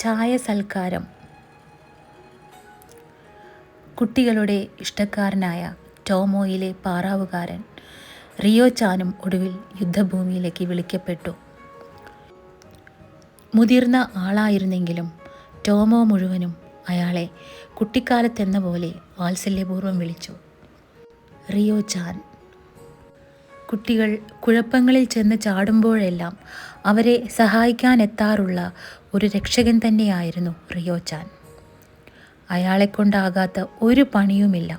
ചായ സൽക്കാരം. കുട്ടികളുടെ ഇഷ്ടക്കാരനായ ടോമോയിലെ പാറാവുകാരൻ റിയോ ചാനും ഒടുവിൽ യുദ്ധഭൂമിയിലേക്ക് വിളിക്കപ്പെട്ടു. മുതിർന്ന ആളായിരുന്നെങ്കിലും ടോമോ മുഴുവനും അയാളെ കുട്ടിക്കാലത്തെന്ന പോലെ വാത്സല്യപൂർവ്വം വിളിച്ചു, റിയോ ചാൻ. കുട്ടികൾ കുഴപ്പങ്ങളിൽ ചെന്ന് ചാടുമ്പോഴെല്ലാം അവരെ സഹായിക്കാനെത്താറുള്ള ഒരു രക്ഷകൻ തന്നെയായിരുന്നു റിയോ ചാൻ. അയാളെക്കൊണ്ടാകാത്ത ഒരു പണിയുമില്ല.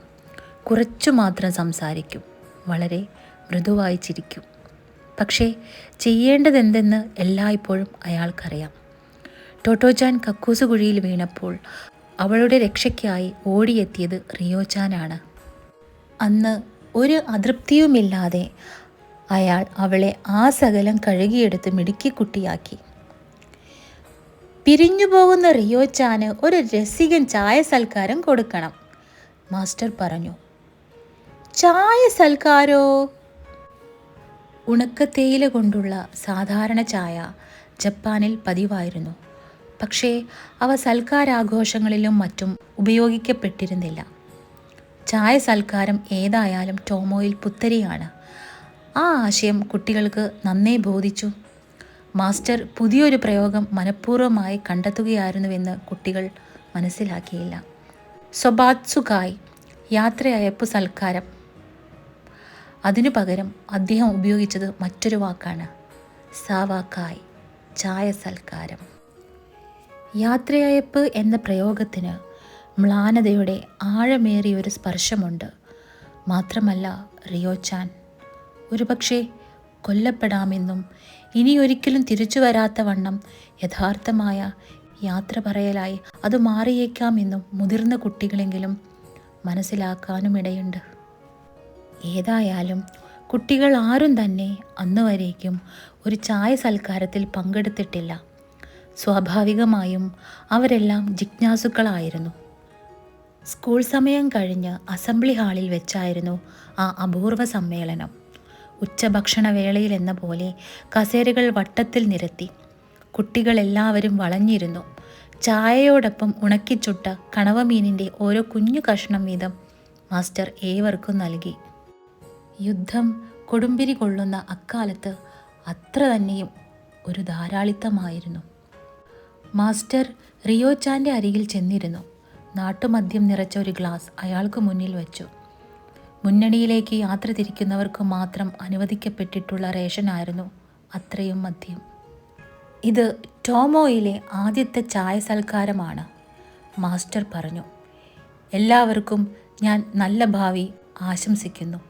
കുറച്ചു മാത്രം സംസാരിക്കും, വളരെ മൃദുവായി ചിരിക്കും. പക്ഷേ ചെയ്യേണ്ടതെന്തെന്ന് എല്ലായ്പ്പോഴും അയാൾക്കറിയാം. ടോട്ടോചാൻ കക്കൂസ് കുഴിയിൽ വീണപ്പോൾ അവളുടെ രക്ഷയ്ക്കായി ഓടിയെത്തിയത് റിയോ ചാനാണ്. അന്ന് ഒരു അതൃപ്തിയുമില്ലാതെ അയാൾ അവളെ ആ സകലം കഴുകിയെടുത്ത് മിടുക്കിക്കുട്ടിയാക്കി. പിരിഞ്ഞു പോകുന്ന റിയോ ചാന് ഒരു രസികൻ ചായ സൽക്കാരം കൊടുക്കണം, മാസ്റ്റർ പറഞ്ഞു. ചായ സൽക്കാരോ? ഉണക്കത്തേയില കൊണ്ടുള്ള സാധാരണ ചായ ജപ്പാനിൽ പതിവായിരുന്നു. പക്ഷേ അവ സൽക്കാരാഘോഷങ്ങളിലും മറ്റും ഉപയോഗിക്കപ്പെട്ടിരുന്നില്ല. ചായ സൽക്കാരം ഏതായാലും ടോമോയിൽ പുത്തരിയാണ്. ആ ആശയം കുട്ടികൾക്ക് നന്നേ ബോധിച്ചു. മാസ്റ്റർ പുതിയൊരു പ്രയോഗം മനഃപൂർവ്വമായി കണ്ടെത്തുകയായിരുന്നുവെന്ന് കുട്ടികൾ മനസ്സിലാക്കിയില്ല. സൊബാത്സുകായ്, യാത്രയയപ്പു സൽക്കാരം. അതിനു പകരം അദ്ദേഹം ഉപയോഗിച്ചത് മറ്റൊരു വാക്കാണ്, സാവാക്കായ്, ചായ സൽക്കാരം. യാത്രയയപ്പ് എന്ന പ്രയോഗത്തിന് മ്ലാനതയുടെ ആഴമേറിയൊരു സ്പർശമുണ്ട്. മാത്രമല്ല, റിയോ ചാൻ ഒരുപക്ഷെ കൊല്ലപ്പെടാമെന്നും ഇനിയൊരിക്കലും തിരിച്ചു വരാത്ത വണ്ണം യഥാർത്ഥമായ യാത്ര പറയലായി അത് മാറിയേക്കാമെന്നും മുതിർന്ന കുട്ടികളെങ്കിലും മനസ്സിലാക്കാനുമിടയുണ്ട്. ഏതായാലും കുട്ടികൾ ആരും തന്നെ അന്നുവരേക്കും ഒരു ചായ സൽക്കാരത്തിൽ പങ്കെടുത്തിട്ടില്ല. സ്വാഭാവികമായും അവരെല്ലാം ജിജ്ഞാസുക്കളായിരുന്നു. സ്കൂൾ സമയം കഴിഞ്ഞ് അസംബ്ലി ഹാളിൽ വെച്ചായിരുന്നു ആ അപൂർവ സമ്മേളനം. ഉച്ചഭക്ഷണവേളയിൽ എന്ന പോലെ കസേരകൾ വട്ടത്തിൽ നിരത്തി. കുട്ടികളെല്ലാവരും വളഞ്ഞിരുന്നു. ചായയോടൊപ്പം ഉണക്കിച്ചുട്ട കണവമീനിൻ്റെ ഓരോ കുഞ്ഞു കഷ്ണം വീതം മാസ്റ്റർ ഏവർക്കും നൽകി. യുദ്ധം കൊടുമ്പിരി കൊള്ളുന്ന അക്കാലത്ത് അത്ര തന്നെയും ഒരു ധാരാളിത്തമായിരുന്നു. മാസ്റ്റർ റിയോ ചാൻ്റെ അരികിൽ ചെന്നിരുന്നു. നാട്ടുമദ്യം നിറച്ച ഒരു ഗ്ലാസ് അയാൾക്ക് മുന്നിൽ വച്ചു. മുന്നണിയിലേക്ക് യാത്ര തിരിക്കുന്നവർക്ക് മാത്രം അനുവദിക്കപ്പെട്ടിട്ടുള്ള റേഷനായിരുന്നു അത്രയും മദ്യം. ഇത് ടോമോയിലെ ആദ്യത്തെ ചായ സൽക്കാരമാണ്, മാസ്റ്റർ പറഞ്ഞു. എല്ലാവർക്കും ഞാൻ നല്ല ഭാവി ആശംസിക്കുന്നു.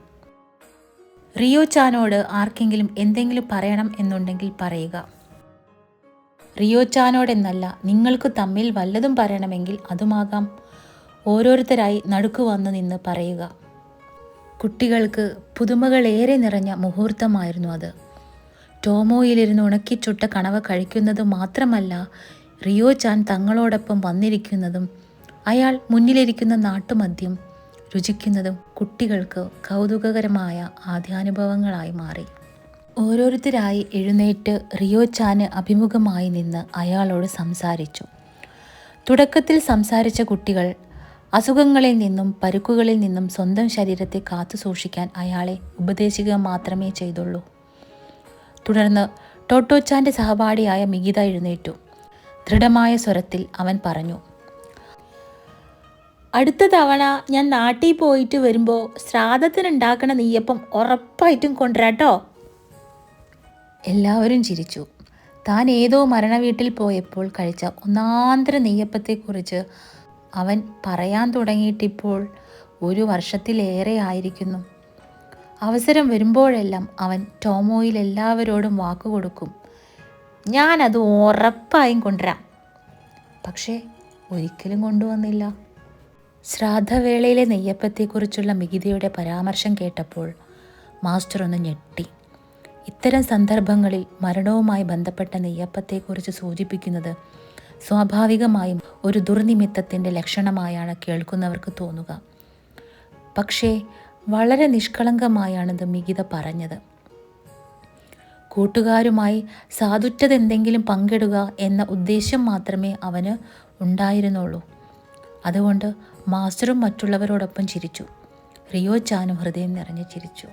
റിയോ ചാനോട് ആർക്കെങ്കിലും എന്തെങ്കിലും പറയണം എന്നുണ്ടെങ്കിൽ പറയുക. റിയോ ചാനോടെന്നല്ല, നിങ്ങൾക്ക് തമ്മിൽ വല്ലതും പറയണമെങ്കിൽ അതുമാകാം. ഓരോരുത്തരായി നടുക്ക് വന്നു നിന്ന് പറയുക. കുട്ടികൾക്ക് പുതുമകളേറെ നിറഞ്ഞ മുഹൂർത്തമായിരുന്നു അത്. ടോമോയിലിരുന്ന് ഉണക്കിച്ചുട്ട കണവ കഴിക്കുന്നത് മാത്രമല്ല, റിയോ ചാൻ തങ്ങളോടൊപ്പം വന്നിരിക്കുന്നതും അയാൾ മുന്നിലിരിക്കുന്ന നാട്ടുമദ്യം രുചിക്കുന്നതും കുട്ടികൾക്ക് കൗതുകകരമായ ആദ്യാനുഭവങ്ങളായി മാറി. ഓരോരുത്തരായി എഴുന്നേറ്റ് റിയോ ചാന് അഭിമുഖമായി നിന്ന് അയാളോട് സംസാരിച്ചു. തുടക്കത്തിൽ സംസാരിച്ച കുട്ടികൾ അസുഖങ്ങളിൽ നിന്നും പരുക്കുകളിൽ നിന്നും സ്വന്തം ശരീരത്തെ കാത്തു സൂക്ഷിക്കാൻ അയാളെ ഉപദേശിക്കുക മാത്രമേ ചെയ്തുള്ളൂ. തുടർന്ന് ടോട്ടോച്ചാൻ്റെ സഹപാഠിയായ മികിത എഴുന്നേറ്റു. ദൃഢമായ സ്വരത്തിൽ അവൻ പറഞ്ഞു, അടുത്ത തവണ ഞാൻ നാട്ടിൽ പോയിട്ട് വരുമ്പോൾ ശ്രാദ്ധത്തിനുണ്ടാക്കണ നെയ്യപ്പം ഉറപ്പായിട്ടും കൊണ്ടുവരാട്ടോ. എല്ലാവരും ചിരിച്ചു. താൻ ഏതോ മരണവീട്ടിൽ പോയപ്പോൾ കഴിച്ച ഒന്നാന്തര നെയ്യപ്പത്തെക്കുറിച്ച് അവൻ പറയാൻ തുടങ്ങിയിട്ടിപ്പോൾ 1 വർഷത്തിലേറെ ആയിരിക്കുന്നു. അവസരം വരുമ്പോഴെല്ലാം അവൻ ടോമോയിൽ എല്ലാവരോടും വാക്കുകൊടുക്കും, ഞാനത് ഉറപ്പായും കൊണ്ടുവരാം. പക്ഷേ ഒരിക്കലും കൊണ്ടുവന്നില്ല. ശ്രാദ്ധവേളയിലെ നെയ്യപ്പത്തെക്കുറിച്ചുള്ള മികിതയുടെ പരാമർശം കേട്ടപ്പോൾ മാസ്റ്റർ ഒന്ന് ഞെട്ടി. ഇത്തരം സന്ദർഭങ്ങളിൽ മരണവുമായി ബന്ധപ്പെട്ട നെയ്യപ്പത്തെക്കുറിച്ച് സൂചിപ്പിക്കുന്നത് സ്വാഭാവികമായും ഒരു ദുർനിമിത്തത്തിൻ്റെ ലക്ഷണമായാണ് കേൾക്കുന്നവർക്ക് തോന്നുക. പക്ഷേ വളരെ നിഷ്കളങ്കമായാണിത് മികിത പറഞ്ഞത്. കൂട്ടുകാരുമായി സാധുറ്റതെന്തെങ്കിലും പങ്കിടുക എന്ന ഉദ്ദേശ്യം മാത്രമേ അവന് ഉണ്ടായിരുന്നുള്ളൂ. അതുകൊണ്ട് മാസ്റ്ററും മറ്റുള്ളവരോടൊപ്പം ചിരിച്ചു. റിയോ ചാനും ഹൃദയം നിറഞ്ഞ് ചിരിച്ചു.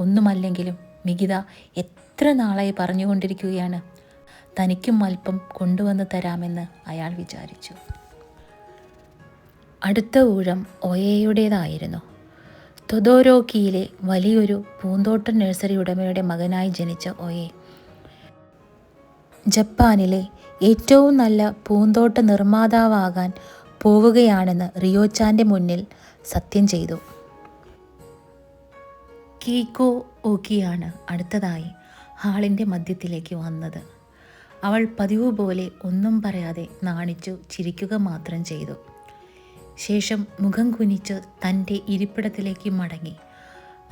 ഒന്നുമല്ലെങ്കിലും മികിത എത്ര നാളായി പറഞ്ഞുകൊണ്ടിരിക്കുകയാണ്, തനിക്കും അല്പം കൊണ്ടുവന്ന് തരാമെന്ന് അയാൾ വിചാരിച്ചു. അടുത്ത ഊഴം ഒയേയുടേതായിരുന്നു. തൊദോരോക്കിയിലെ വലിയൊരു പൂന്തോട്ട നഴ്സറി ഉടമയുടെ മകനായി ജനിച്ച ഒയെ ജപ്പാനിലെ ഏറ്റവും നല്ല പൂന്തോട്ട നിർമ്മാതാവാകാൻ പോവുകയാണെന്ന് റിയോച്ചാൻ്റെ മുന്നിൽ സത്യം ചെയ്തു. കീക്കോ ഓക്കിയാണ് അടുത്തതായി ഹാളിൻ്റെ മധ്യത്തിലേക്ക് വന്നത്. അവൾ പതിവ് പോലെ ഒന്നും പറയാതെ നാണിച്ചു ചിരിക്കുക മാത്രം ചെയ്തു. ശേഷം മുഖം കുനിച്ച് തൻ്റെ ഇരിപ്പിടത്തിലേക്ക് മടങ്ങി.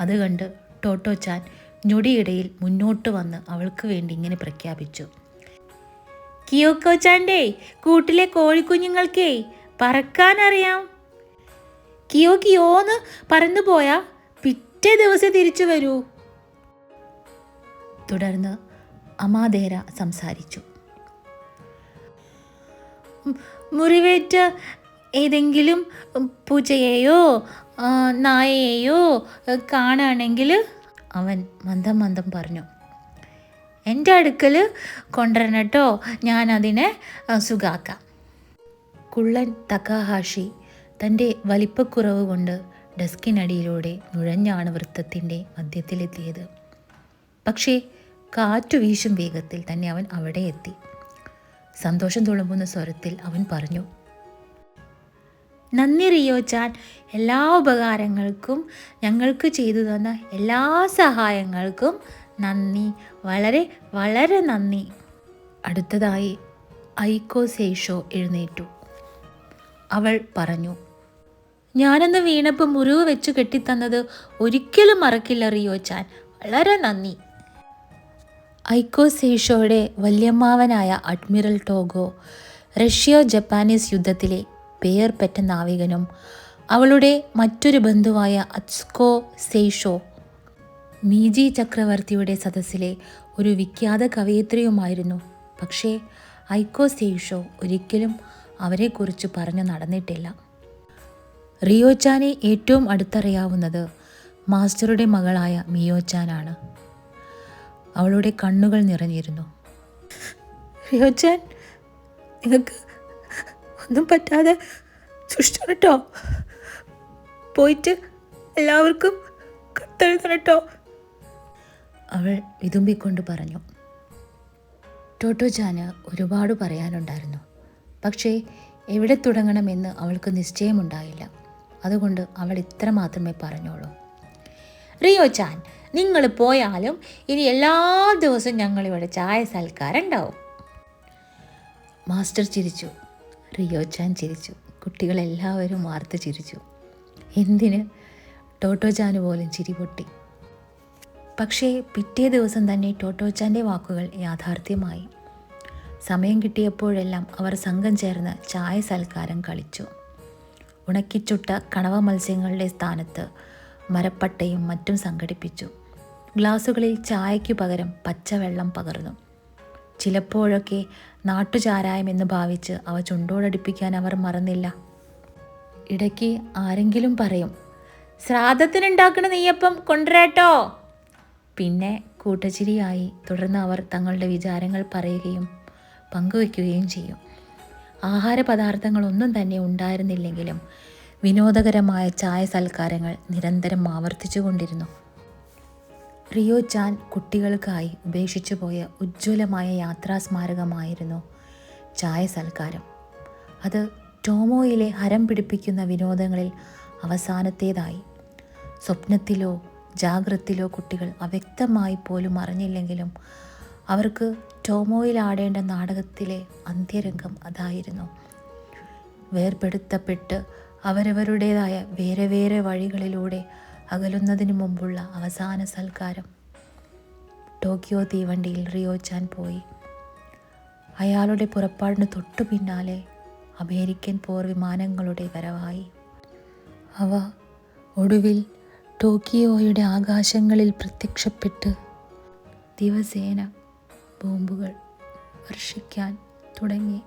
അത് കണ്ട് ടോട്ടോച്ചാൻ ഞൊടിയിടയിൽ മുന്നോട്ട് വന്ന് അവൾക്ക് വേണ്ടി ഇങ്ങനെ പ്രഖ്യാപിച്ചു. കിയോക്കോച്ചാൻ്റെ കൂട്ടിലെ കോഴിക്കുഞ്ഞുങ്ങൾക്കേ പറക്കാനറിയാം. കിയോ കിയോന്ന് പറന്നു പോയാ പിറ്റേ ദിവസം തിരിച്ചു വരൂ. തുടർന്ന് അമാദേര സംസാരിച്ചു. മുറിവേറ്റ ഏതെങ്കിലും പൂച്ചയെയോ നായയെയോ കാണുകയാണെങ്കിൽ അവൻ മന്ദം മന്ദം പറഞ്ഞു, എൻ്റെ അടുക്കൽ കൊണ്ടുവരണം കേട്ടോ, ഞാനതിനെ സുഖാക്കാം. കുള്ളൻ തക്കാഹാഷി തൻ്റെ വലിപ്പക്കുറവ് കൊണ്ട് ഡെസ്കിനടിയിലൂടെ നുഴഞ്ഞാണ് വൃത്തത്തിൻ്റെ മധ്യത്തിലെത്തിയത്. പക്ഷേ കാറ്റു വീശും വേഗത്തിൽ തന്നെ അവൻ അവിടെ എത്തി. സന്തോഷം തുളുമ്പുന്ന സ്വരത്തിൽ അവൻ പറഞ്ഞു, നന്ദി റിയോച്ചാൻ, എല്ലാ ഉപകാരങ്ങൾക്കും ഞങ്ങൾക്ക് ചെയ്തു തന്ന എല്ലാ സഹായങ്ങൾക്കും നന്ദി, വളരെ വളരെ നന്ദി. അടുത്തതായി ഐക്കോ സേഷോ എഴുന്നേറ്റു. അവൾ പറഞ്ഞു, ഞാനന്ന് വീണപ്പോൾ മുറിവ് വെച്ച് കെട്ടിത്തന്നത് ഒരിക്കലും മറക്കില്ല റിയോച്ചാൻ, വളരെ നന്ദി. ഐക്കോ സേഷോയുടെ വല്യമ്മാവനായ അഡ്മിറൽ ടോഗോ റഷ്യ ജപ്പാനീസ് യുദ്ധത്തിലെ പേർ പെറ്റ നാവികനും അവളുടെ മറ്റൊരു ബന്ധുവായ അത്സ്കോ സെയ്ഷോ മീജി ചക്രവർത്തിയുടെ സദസ്സിലെ ഒരു വിഖ്യാത കവയിത്രിയുമായിരുന്നു. പക്ഷേ ഐക്കോ സെയ്ഷോ ഒരിക്കലും അവരെക്കുറിച്ച് പറഞ്ഞു നടന്നിട്ടില്ല. റിയോച്ചാനെ ഏറ്റവും അടുത്തറിയാവുന്നത് മാസ്റ്ററുടെ മകളായ മിയോച്ചാനാണ്. അവളുടെ കണ്ണുകൾ നിറഞ്ഞിരുന്നു. റിയോച്ചാൻ, നിങ്ങൾക്ക് ഒന്നും പറ്റാതെ സൂക്ഷിച്ചോണം കേട്ടോ, പോയിട്ട് എല്ലാവർക്കും കത്തെഴുതണം കേട്ടോ, അവൾ വിതുമ്പിക്കൊണ്ട് പറഞ്ഞു. ടോട്ടോച്ചാന് ഒരുപാട് പറയാനുണ്ടായിരുന്നു. പക്ഷേ എവിടെ തുടങ്ങണമെന്ന് അവൾക്ക് നിശ്ചയമുണ്ടായില്ല. അതുകൊണ്ട് അവൾ ഇത്ര മാത്രമേ പറഞ്ഞോളൂ. റിയോച്ചാൻ, നിങ്ങൾ പോയാലും ഇനി എല്ലാ ദിവസവും ഞങ്ങളിവിടെ ചായ സൽക്കാരം ഉണ്ടാവും. മാസ്റ്റർ ചിരിച്ചു. റിയോച്ചാൻ ചിരിച്ചു. കുട്ടികളെല്ലാവരും വാർത്ത് ചിരിച്ചു. എന്തിന്, ടോട്ടോച്ചാന് പോലും ചിരി പൊട്ടി. പക്ഷേ പിറ്റേ ദിവസം തന്നെ ടോട്ടോച്ചാൻ്റെ വാക്കുകൾ യാഥാർത്ഥ്യമായി. സമയം കിട്ടിയപ്പോഴെല്ലാം അവർ സംഘം ചേർന്ന് ചായ സൽക്കാരം കളിച്ചു. ഉണക്കിച്ചുട്ട കണവ മത്സ്യങ്ങളുടെ സ്ഥാനത്ത് മരപ്പട്ടയും മറ്റും സംഘടിപ്പിച്ചു. ഗ്ലാസുകളിൽ ചായയ്ക്കു പകരം പച്ചവെള്ളം പകർന്നു. ചിലപ്പോഴൊക്കെ നാട്ടുചാരായമെന്ന് ഭാവിച്ച് അവ ചുണ്ടോടടുപ്പിക്കാൻ അവർ മറന്നില്ല. ഇടയ്ക്ക് ആരെങ്കിലും പറയും, ശ്രാദ്ധത്തിനുണ്ടാക്കുന്ന നെയ്യപ്പം കൊണ്ടുവരാട്ടോ. പിന്നെ കൂട്ടച്ചിരിയായി. തുടർന്ന് അവർ തങ്ങളുടെ വിചാരങ്ങൾ പറയുകയും പങ്കുവയ്ക്കുകയും ചെയ്യും. ആഹാര പദാർത്ഥങ്ങളൊന്നും തന്നെ ഉണ്ടായിരുന്നില്ലെങ്കിലും വിനോദകരമായ ചായ സൽക്കാരങ്ങൾ നിരന്തരം ആവർത്തിച്ചു കൊണ്ടിരുന്നു. റിയോച്ചാൻ കുട്ടികൾക്കായി ഉപേക്ഷിച്ചു പോയ ഉജ്ജ്വലമായ യാത്രാസ്മാരകമായിരുന്നു ചായ സൽക്കാരം. അത് ടോമോയിലെ ഹരം പിടിപ്പിക്കുന്ന വിനോദങ്ങളിൽ അവസാനത്തേതായി. സ്വപ്നത്തിലോ ജാഗ്രത്തിലോ കുട്ടികൾ അവ്യക്തമായി പോലും അറിഞ്ഞില്ലെങ്കിലും അവർക്ക് ടോമോയിൽ ആടേണ്ട നാടകത്തിലെ അന്ത്യരംഗം അതായിരുന്നു. വേർപെടുത്തപ്പെട്ട് അവരവരുടേതായ വേറെ വേറെ വഴികളിലൂടെ അകലുന്നതിന് മുമ്പുള്ള അവസാന സൽക്കാരം. ടോക്കിയോ തീവണ്ടിയിൽ റിയോച്ചാൻ പോയി. അയാളുടെ പുറപ്പാടിന് തൊട്ടു പിന്നാലെ അമേരിക്കൻ പോർ വിമാനങ്ങളുടെ വരവായി. അവ ഒടുവിൽ ടോക്കിയോയുടെ ആകാശങ്ങളിൽ പ്രത്യക്ഷപ്പെട്ട് ദിവസേന ബോംബുകൾ വർഷിക്കാൻ തുടങ്ങി.